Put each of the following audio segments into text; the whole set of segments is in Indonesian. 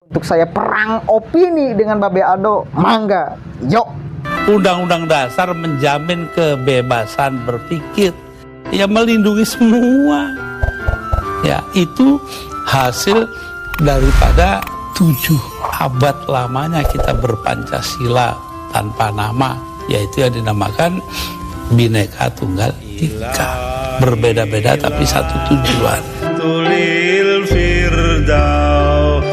Untuk saya perang opini dengan Babe Aldo, mangga, yuk. Undang-undang dasar menjamin kebebasan berpikir, ya melindungi semua. Ya, itu hasil daripada 7 abad lamanya kita berpancasila tanpa nama, yaitu yang dinamakan Bhinneka Tunggal Ika. Berbeda-beda tapi satu tujuan. Tulil Firdausi.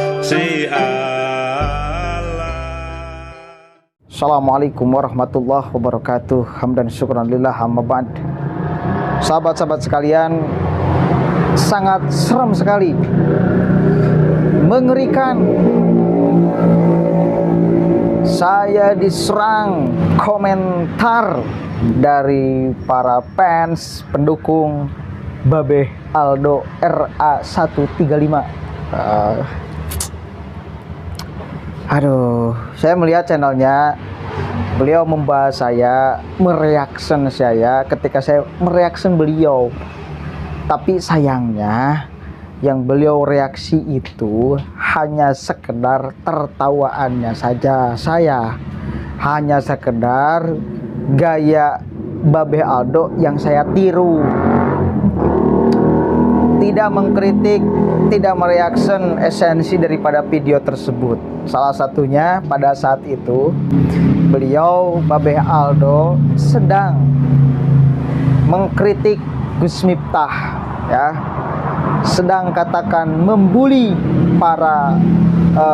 Assalamualaikum warahmatullahi wabarakatuh. Hamdan syukran lillah, amma ba'd. Sahabat-sahabat sekalian, sangat seram sekali, mengerikan. Saya diserang komentar dari para fans pendukung Babe Aldo RA135. Aduh, saya melihat channelnya, beliau membahas saya, mereaction saya ketika saya mereaction beliau. Tapi sayangnya yang beliau reaksi itu hanya sekedar tertawaannya saja. Saya hanya sekedar gaya Babe Aldo yang saya tiru. Tidak mengkritik, tidak mereaction esensi daripada video tersebut. Salah satunya pada saat itu beliau, Babe Aldo, sedang mengkritik Gus Miftah, ya, sedang katakan membuli para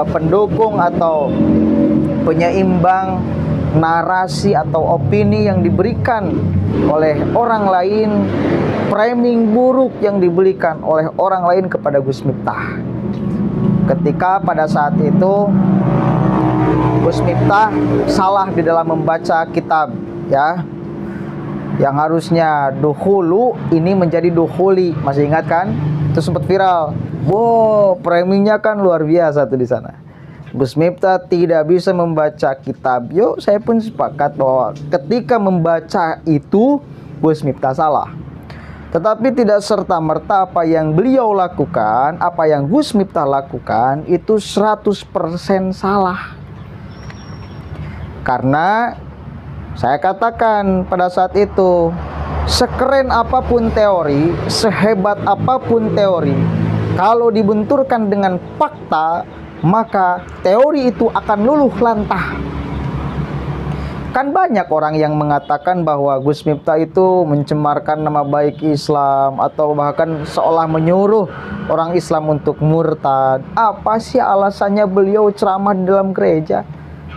pendukung atau penyeimbang narasi atau opini yang diberikan oleh orang lain, framing buruk yang diberikan oleh orang lain kepada Gus Miftah. Ketika pada saat itu Gus Miftah salah di dalam membaca kitab, ya, yang harusnya duhulu ini menjadi duhuli. Masih ingat kan? Itu sempat viral. Wow, framingnya kan luar biasa tuh di sana. Gus Miftah tidak bisa membaca kitab. Yuk, saya pun sepakat bahwa ketika membaca itu Gus Miftah salah. Tetapi tidak serta-merta apa yang beliau lakukan, apa yang Gus Miftah lakukan itu 100% salah. Karena saya katakan pada saat itu, sekeren apapun teori, sehebat apapun teori, kalau dibenturkan dengan fakta, maka teori itu akan luluh lantah. Kan banyak orang yang mengatakan bahwa Gus Miftah itu mencemarkan nama baik Islam, atau bahkan seolah menyuruh orang Islam untuk murtad. Apa sih alasannya beliau ceramah di dalam gereja?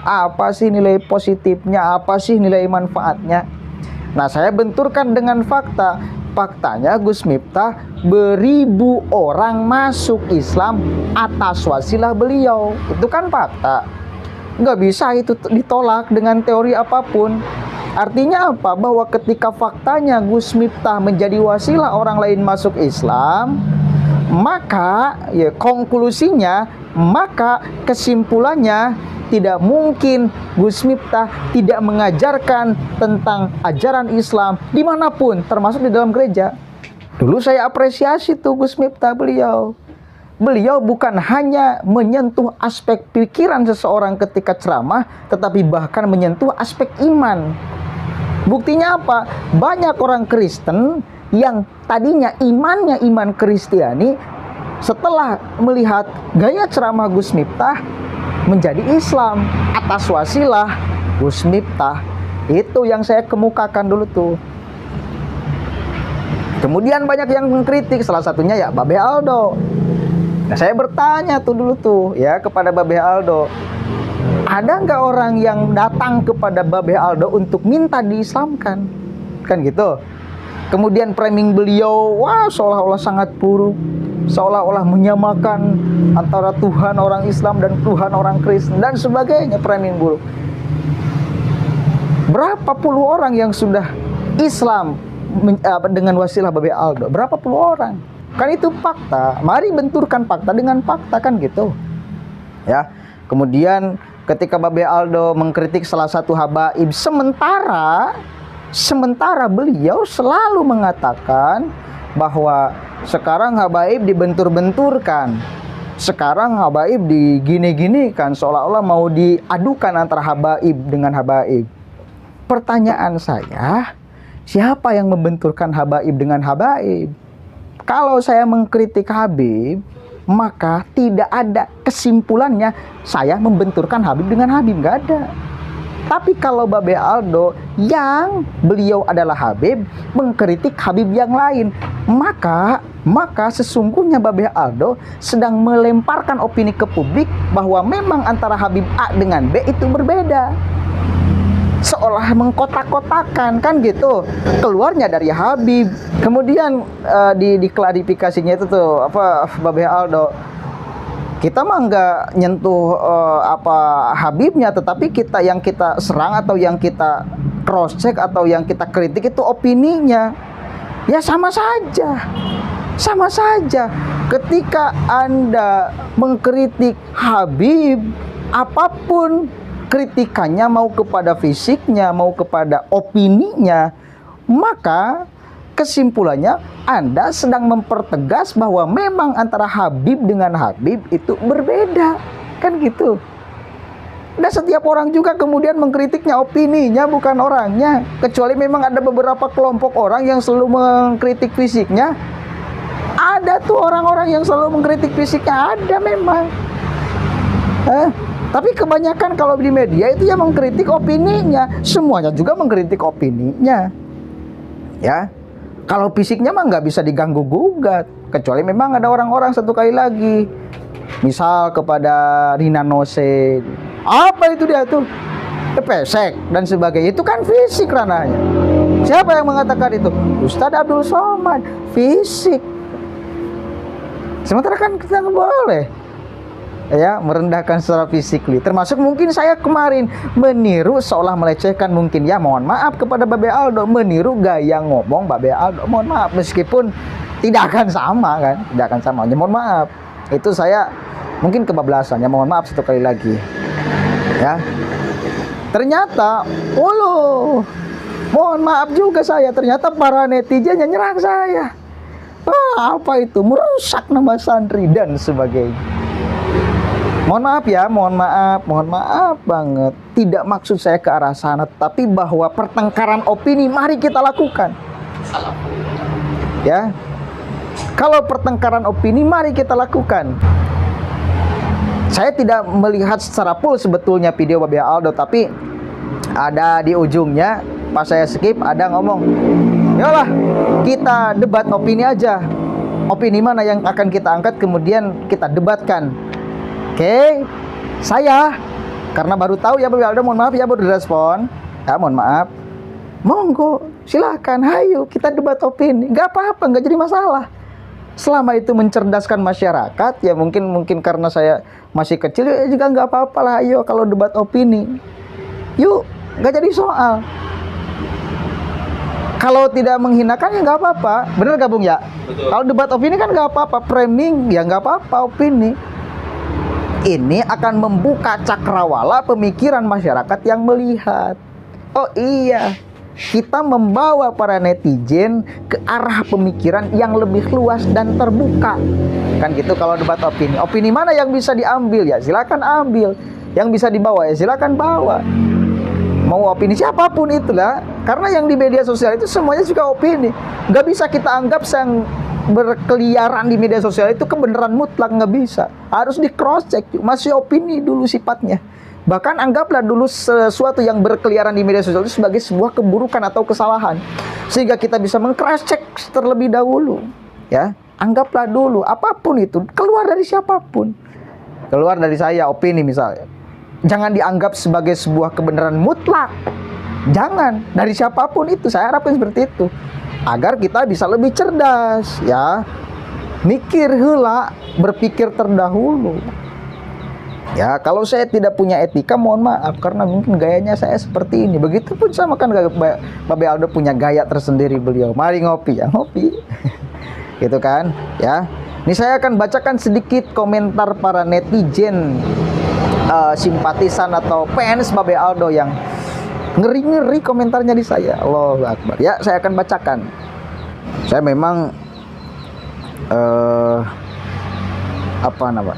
Apa sih nilai positifnya? Apa sih nilai manfaatnya? Nah, saya benturkan dengan fakta. Faktanya Gus Miftah beribu orang masuk Islam atas wasilah beliau. Itu kan fakta. Nggak bisa itu ditolak dengan teori apapun. Artinya apa? Bahwa ketika faktanya Gus Miftah menjadi wasilah orang lain masuk Islam, maka ya konklusinya, maka kesimpulannya, tidak mungkin Gus Miftah tidak mengajarkan tentang ajaran Islam dimanapun, termasuk di dalam gereja. Dulu saya apresiasi tuh Gus Miftah beliau. Beliau bukan hanya menyentuh aspek pikiran seseorang ketika ceramah, tetapi bahkan menyentuh aspek iman. Buktinya apa? Banyak orang Kristen yang tadinya imannya iman Kristiani, setelah melihat gaya ceramah Gus Miftah menjadi Islam atas wasilah Gus Miftah. Itu yang saya kemukakan dulu tuh. Kemudian banyak yang mengkritik, salah satunya ya Babe Aldo. Nah, saya bertanya tuh dulu tuh ya kepada Babe Aldo, ada nggak orang yang datang kepada Babe Aldo untuk minta diislamkan? Kan gitu. Kemudian framing beliau, wah, seolah-olah sangat buruk, seolah-olah menyamakan antara Tuhan orang Islam dan Tuhan orang Kristen dan sebagainya, framing buruk. Berapa puluh orang yang sudah Islam dengan wasilah Babe Aldo? Berapa puluh orang? Kan itu fakta. Mari benturkan fakta dengan fakta, kan gitu. Ya. Kemudian ketika Babe Aldo mengkritik salah satu habaib, sementara beliau selalu mengatakan bahwa sekarang habaib dibentur-benturkan. sekarang habaib digini-gini kan, seolah-olah mau diadukan antara habaib dengan habaib. Pertanyaan saya, siapa yang membenturkan habaib dengan habaib? Kalau saya mengkritik Habib, maka tidak ada kesimpulannya saya membenturkan Habib dengan Habib, nggak ada. Tapi kalau Babe Aldo yang beliau adalah Habib mengkritik Habib yang lain, maka sesungguhnya Babe Aldo sedang melemparkan opini ke publik bahwa memang antara Habib A dengan B itu berbeda. Seolah mengkotak-kotakan kan gitu, keluarnya dari Habib. Kemudian di klarifikasinya itu tuh Babe Aldo, kita mah nggak nyentuh Habibnya, tetapi yang kita serang atau yang kita cross check atau yang kita kritik itu opininya. Ya sama saja ketika Anda mengkritik Habib, apapun kritikannya, mau kepada fisiknya, mau kepada opininya, maka kesimpulannya Anda sedang mempertegas bahwa memang antara Habib dengan Habib itu berbeda, kan gitu. Dan setiap orang juga kemudian mengkritiknya opininya, bukan orangnya. Kecuali memang ada beberapa kelompok orang yang selalu mengkritik fisiknya. Ada tuh orang-orang yang selalu mengkritik fisiknya, ada memang. Tapi kebanyakan kalau di media itu ya mengkritik opininya. Semuanya juga mengkritik opininya. Ya. Kalau fisiknya mah nggak bisa diganggu gugat, kecuali memang ada orang-orang, satu kali lagi, misal kepada Rina Nose, apa itu dia tuh, pesek dan sebagainya, itu kan fisik ranahnya. Siapa yang mengatakan itu? Ustadz Abdul Somad, fisik. Sementara kan kita nggak boleh ya merendahkan secara fisikly. Termasuk mungkin saya kemarin meniru, seolah melecehkan mungkin, ya mohon maaf kepada Babe Aldo, meniru gaya ngomong Babe Aldo, mohon maaf, meskipun tidak akan sama kan, tidak akan sama, ya mohon maaf, itu saya mungkin kebablasan, ya mohon maaf satu kali lagi ya. Ternyata mohon maaf juga saya, ternyata para netizen yang nyerang saya. Apa itu, merusak nama santri dan sebagainya. Mohon maaf ya, mohon maaf banget. Tidak maksud saya ke arah sana, tapi bahwa pertengkaran opini mari kita lakukan. Ya. Kalau pertengkaran opini mari kita lakukan. Saya tidak melihat secara full sebetulnya video Babe Aldo, tapi ada di ujungnya pas saya skip ada ngomong, "Yalah, kita debat opini aja. Opini mana yang akan kita angkat kemudian kita debatkan." Oke, saya karena baru tahu ya Babe Aldo, mohon maaf ya baru direspon. Ya mohon maaf. Monggo, silakan, ayo kita debat opini. Nggak apa-apa, nggak jadi masalah. Selama itu mencerdaskan masyarakat, ya mungkin karena saya masih kecil ya juga nggak apa-apa lah. Ayo kalau debat opini, yuk, nggak jadi soal. Kalau tidak menghinakan ya nggak apa-apa, bener gabung ya? Betul. Kalau debat opini kan nggak apa-apa, framing ya nggak apa-apa opini. Ini akan membuka cakrawala pemikiran masyarakat yang melihat. Oh iya, kita membawa para netizen ke arah pemikiran yang lebih luas dan terbuka. Kan gitu kalau debat opini. Opini mana yang bisa diambil ya silakan ambil. Yang bisa dibawa ya silakan bawa. Mau opini siapapun itulah. Karena yang di media sosial itu semuanya juga opini. Nggak bisa kita anggap yang berkeliaran di media sosial itu kebenaran mutlak, nggak bisa. Harus di cross check, masih opini dulu sifatnya. Bahkan anggaplah dulu sesuatu yang berkeliaran di media sosial itu sebagai sebuah keburukan atau kesalahan, sehingga kita bisa meng-cross check terlebih dahulu. Ya, anggaplah dulu apapun itu keluar dari siapapun, keluar dari saya opini misalnya, jangan dianggap sebagai sebuah kebenaran mutlak. Jangan, dari siapapun itu, saya harapkan seperti itu. Agar kita bisa lebih cerdas, ya. Mikir heula, berpikir terdahulu. Ya, kalau saya tidak punya etika, mohon maaf, karena mungkin gayanya saya seperti ini. Begitupun sama kan Babe Aldo punya gaya tersendiri beliau. Mari ngopi, ya ngopi. Gitu kan, ya. Ini saya akan bacakan sedikit komentar para netizen, simpatisan atau fans Babe Aldo yang ngeri-ngeri komentarnya di saya. Allahu Akbar. Ya, saya akan bacakan. Saya memang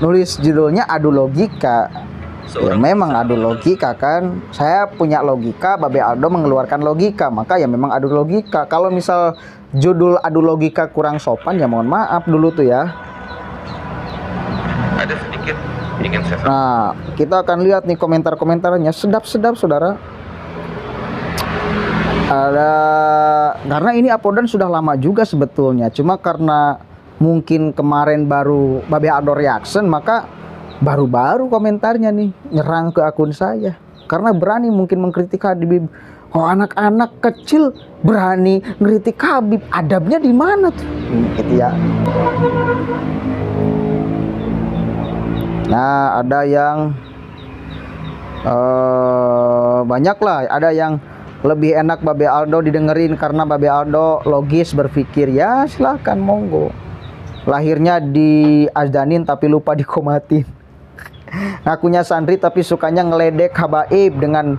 nulis judulnya adu logika. Ya memang adu logika kan. Saya punya logika, Babe Aldo mengeluarkan logika, maka ya memang adu logika. Kalau misal judul adu logika kurang sopan, ya mohon maaf dulu tuh ya. Ada sedikit ingin saya sampaikan. Nah, kita akan lihat nih komentar-komentarnya, sedap-sedap saudara. Ada, karena ini uploadan sudah lama juga sebetulnya, cuma karena mungkin kemarin baru Babe Aldo reaction, maka baru-baru komentarnya nih nyerang ke akun saya. Karena berani mungkin mengkritik Habib. Oh, anak-anak kecil berani ngeritik Habib, adabnya di mana tuh? Gitu ya. Nah, ada yang banyak lah, ada yang lebih enak Babe Aldo didengerin karena Babe Aldo logis berpikir. Ya silahkan, monggo. Lahirnya di azdanin tapi lupa dikomatin. Ngakunya santri tapi sukanya ngeledek habaib dengan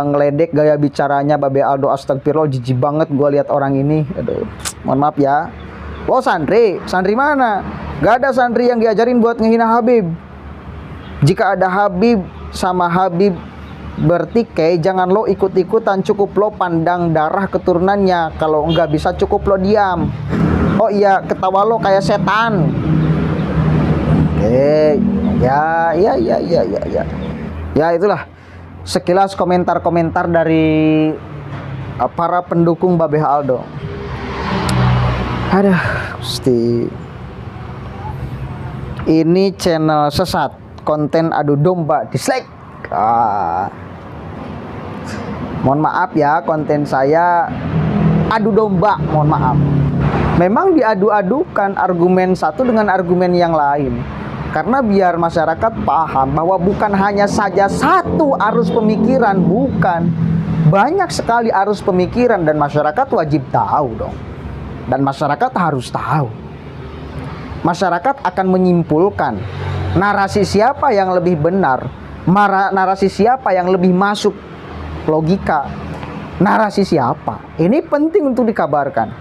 ngeledek gaya bicaranya Babe Aldo. Astagfirullah, jijik banget gue lihat orang ini. Aduh, mohon maaf ya. Lo santri mana? Gak ada santri yang diajarin buat ngehina Habib. Jika ada Habib sama Habib bertikai, jangan lo ikut-ikutan, cukup lo pandang darah keturunannya. Kalau enggak bisa cukup lo diam. Oh iya, ketawa lo kayak setan. Oke, ya. Ya itulah sekilas komentar-komentar dari para pendukung Babe Aldo. Aduh, Gusti. Ini channel sesat, konten adu domba, dislike. Mohon maaf ya, konten saya adu domba, mohon maaf. Memang diadu-adukan argumen satu dengan argumen yang lain. Karena biar masyarakat paham bahwa bukan hanya saja satu arus pemikiran, bukan. Banyak sekali arus pemikiran dan masyarakat wajib tahu dong. Dan masyarakat harus tahu. Masyarakat akan menyimpulkan narasi siapa yang lebih benar, narasi siapa yang lebih masuk logika, narasi siapa. Ini penting untuk dikabarkan.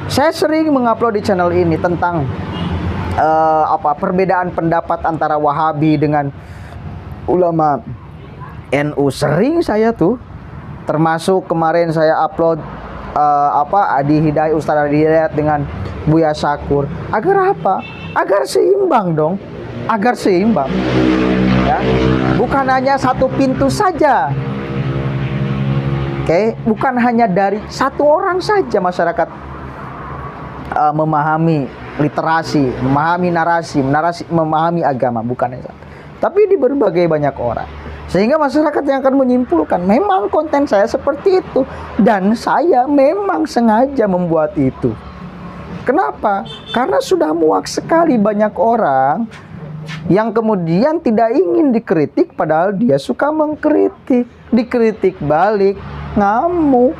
Saya sering mengupload di channel ini tentang perbedaan pendapat antara Wahabi dengan ulama NU. Sering saya tuh, termasuk kemarin saya upload Adi Hidayat, Ustaz Adi Hidayat dengan Buya Syakur. Agar apa? Agar seimbang dong. Agar seimbang. Ya. Bukan hanya satu pintu saja. Oke, bukan hanya dari satu orang saja masyarakat memahami literasi, memahami narasi, memahami agama, bukan hanya satu. Tapi di berbagai banyak orang. Sehingga masyarakat yang akan menyimpulkan, memang konten saya seperti itu. Dan saya memang sengaja membuat itu. Kenapa? Karena sudah muak sekali banyak orang yang kemudian tidak ingin dikritik, padahal dia suka mengkritik. Dikritik balik, ngamuk.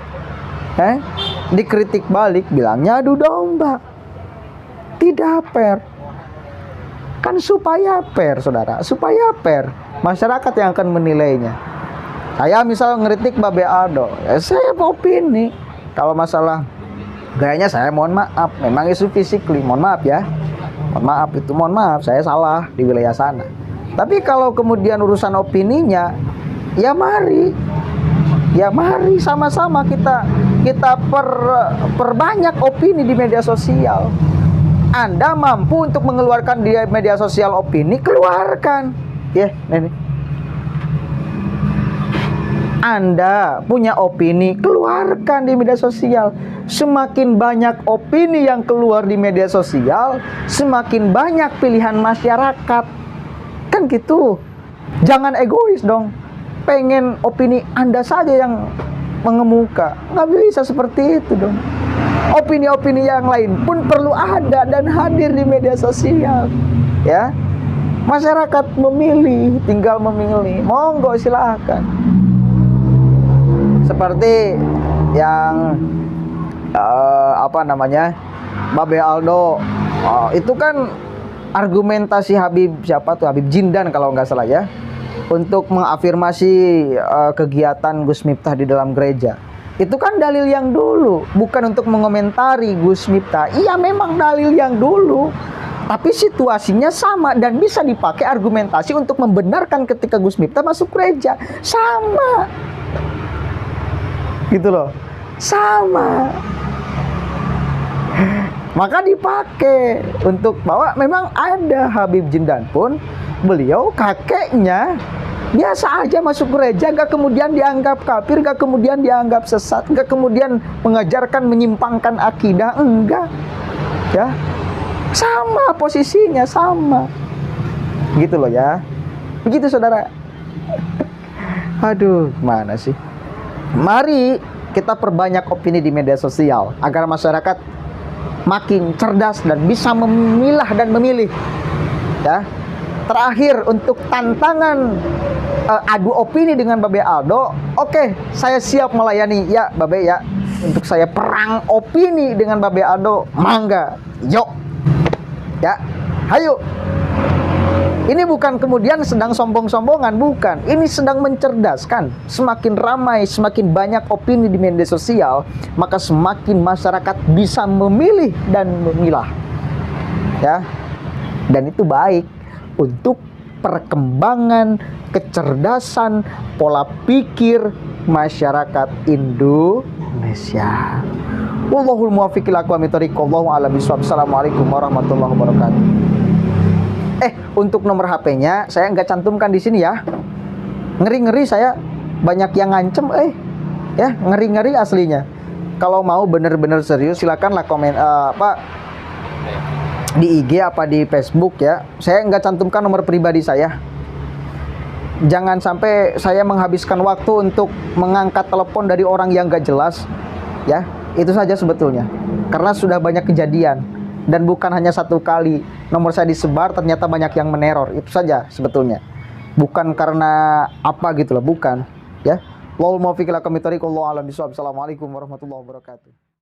Dikritik balik, bilangnya adu domba. Tidak fair. Kan supaya fair, saudara. Supaya fair. Masyarakat yang akan menilainya. Saya misal ngeritik Babe Aldo, ya saya opini. Kalau masalah gayanya saya mohon maaf, memang isu physically, mohon maaf ya. Mohon maaf, saya salah di wilayah sana. Tapi kalau kemudian urusan opininya, ya mari sama-sama kita perbanyak opini di media sosial. Anda mampu untuk mengeluarkan di media sosial opini, keluarkan. Ya, ini. Anda punya opini, keluarkan di media sosial. Semakin banyak opini yang keluar di media sosial, semakin banyak pilihan masyarakat. Kan gitu. Jangan egois dong. Pengen opini Anda saja yang mengemuka. Nggak bisa seperti itu dong. Opini-opini yang lain pun perlu ada dan hadir di media sosial. Ya. Masyarakat memilih, tinggal memilih. Monggo silahkan. Seperti yang Babe Aldo, itu kan argumentasi Habib, siapa tuh, Habib Jindan kalau nggak salah ya, untuk mengafirmasi kegiatan Gus Miftah di dalam gereja. Itu kan dalil yang dulu, bukan untuk mengomentari Gus Miftah. Iya memang dalil yang dulu. Tapi situasinya sama dan bisa dipakai argumentasi untuk membenarkan ketika Gus Miftah masuk gereja. Sama. Gitu loh. Sama. Maka dipakai untuk bahwa memang ada Habib Jindan pun beliau kakeknya biasa aja masuk gereja, gak kemudian dianggap kafir, gak kemudian dianggap sesat, gak kemudian mengajarkan menyimpangkan akidah, enggak. Ya. Sama posisinya, sama. Gitu loh ya. Begitu saudara. Aduh, mana sih? Mari kita perbanyak opini di media sosial agar masyarakat makin cerdas dan bisa memilah dan memilih. Ya. Terakhir untuk tantangan adu opini dengan Babe Aldo, oke, saya siap melayani ya Babe ya. Untuk saya perang opini dengan Babe Aldo, mangga, yuk. Ya, ayo. Ini bukan kemudian sedang sombong-sombongan, bukan. Ini sedang mencerdaskan. Semakin ramai, semakin banyak opini di media sosial, maka semakin masyarakat bisa memilih dan memilah. Ya. Dan itu baik untuk perkembangan kecerdasan pola pikir masyarakat Indonesia. Wallahul muwaffiq ila aqwamit thoriq. Wallahu a'lam bishawab. Assalamualaikum warahmatullahi wabarakatuh. Untuk nomor HP-nya saya nggak cantumkan di sini ya. Ngeri-ngeri saya banyak yang ngancem, ya ngeri-ngeri aslinya. Kalau mau bener-bener serius silakanlah komen di IG apa di Facebook ya. Saya nggak cantumkan nomor pribadi saya. Jangan sampai saya menghabiskan waktu untuk mengangkat telepon dari orang yang nggak jelas, ya. Itu saja sebetulnya. Karena sudah banyak kejadian dan bukan hanya satu kali nomor saya disebar ternyata banyak yang meneror. Itu saja sebetulnya. Bukan karena apa gitu loh, bukan, ya. Wallahul muwaffiq ila aqwamit thoriq. Wallahu a'lam bishawab. Assalamualaikum warahmatullahi wabarakatuh.